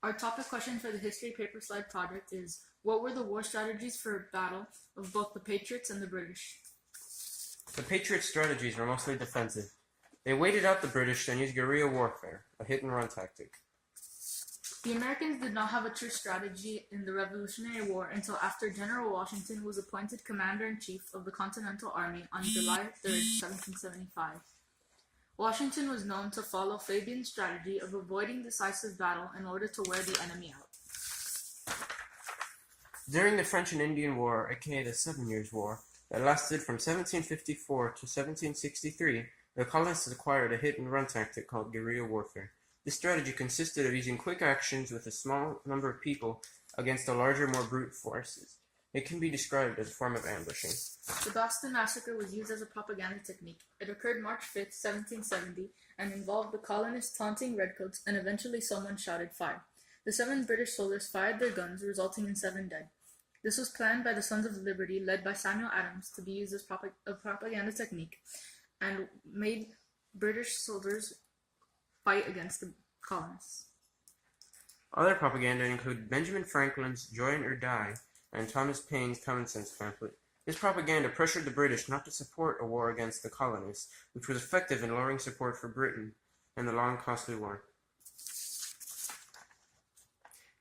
Our topic question for the History Paper Slide project is, what were the war strategies for battle of both the Patriots and the British? The Patriots' strategies were mostly defensive. They waited out the British and used guerrilla warfare, a hit-and-run tactic. The Americans did not have a true strategy in the Revolutionary War until after General Washington was appointed Commander-in-Chief of the Continental Army on July 3, 1775. Washington was known to follow Fabian's strategy of avoiding decisive battle in order to wear the enemy out. During the French and Indian War, aka the 7 Years' War, that lasted from 1754 to 1763, the colonists acquired a hit-and-run tactic called guerrilla warfare. This strategy consisted of using quick actions with a small number of people against a larger, more brute forces. It can be described as a form of ambushing. The Boston Massacre was used as a propaganda technique. It occurred March 5, 1770, and involved the colonists taunting redcoats, and eventually someone shouted fire. The 7 British soldiers fired their guns, resulting in 7 dead. This was planned by the Sons of Liberty, led by Samuel Adams, to be used as a propaganda technique, and made British soldiers fight against the colonists. Other propaganda included Benjamin Franklin's Join or Die and Thomas Paine's Common Sense pamphlet. This propaganda pressured the British not to support a war against the colonists, which was effective in lowering support for Britain in the long, costly war.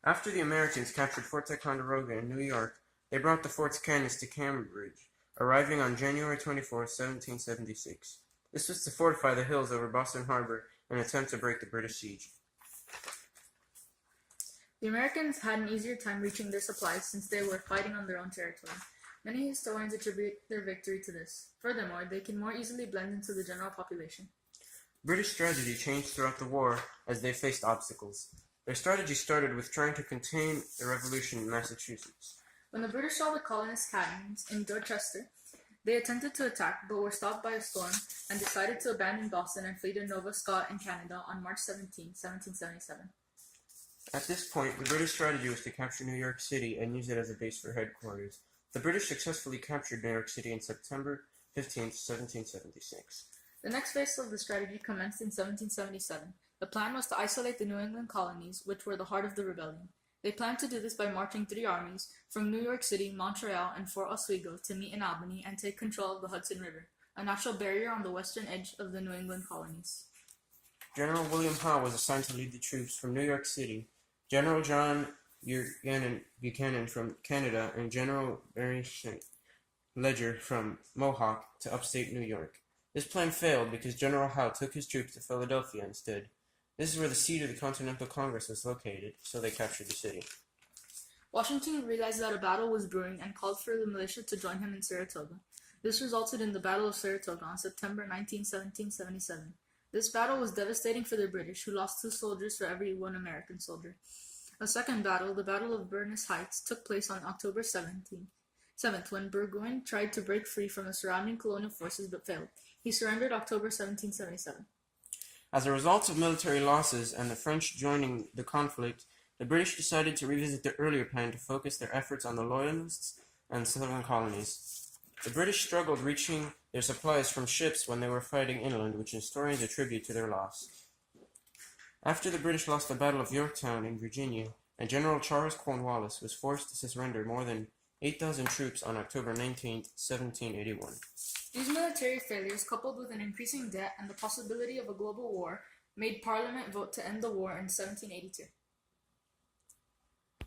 After the Americans captured Fort Ticonderoga in New York, they brought the fort's cannons to Cambridge, arriving on January 24, 1776. This was to fortify the hills over Boston Harbor in an attempt to break the British siege. The Americans had an easier time reaching their supplies since they were fighting on their own territory. Many historians attribute their victory to this. Furthermore, they can more easily blend into the general population. British strategy changed throughout the war as they faced obstacles. Their strategy started with trying to contain the revolution in Massachusetts. When the British saw the colonists' cannons in Dorchester, they attempted to attack but were stopped by a storm and decided to abandon Boston and flee to Nova Scotia in Canada on March 17, 1777. At this point, the British strategy was to capture New York City and use it as a base for headquarters. The British successfully captured New York City on September 15, 1776. The next phase of the strategy commenced in 1777. The plan was to isolate the New England colonies, which were the heart of the rebellion. They planned to do this by marching 3 armies from New York City, Montreal, and Fort Oswego to meet in Albany and take control of the Hudson River, a natural barrier on the western edge of the New England colonies. General William Howe was assigned to lead the troops from New York City, General John Buchanan from Canada, and General Barry Ledger from Mohawk to upstate New York. This plan failed because General Howe took his troops to Philadelphia instead. This is where the seat of the Continental Congress was located, so they captured the city. Washington realized that a battle was brewing and called for the militia to join him in Saratoga. This resulted in the Battle of Saratoga on September 19, 1777. This battle was devastating for the British, who lost 2 soldiers for every 1 American soldier. A second battle, the Battle of Burness Heights, took place on October 7th, when Burgoyne tried to break free from the surrounding colonial forces but failed. He surrendered October 1777. As a result of military losses and the French joining the conflict, the British decided to revisit their earlier plan to focus their efforts on the Loyalists and southern colonies. The British struggled reaching their supplies from ships when they were fighting inland, which historians attribute to their loss. After the British lost the Battle of Yorktown in Virginia, and General Charles Cornwallis was forced to surrender more than 8,000 troops on October 19, 1781. These military failures, coupled with an increasing debt and the possibility of a global war, made Parliament vote to end the war in 1782.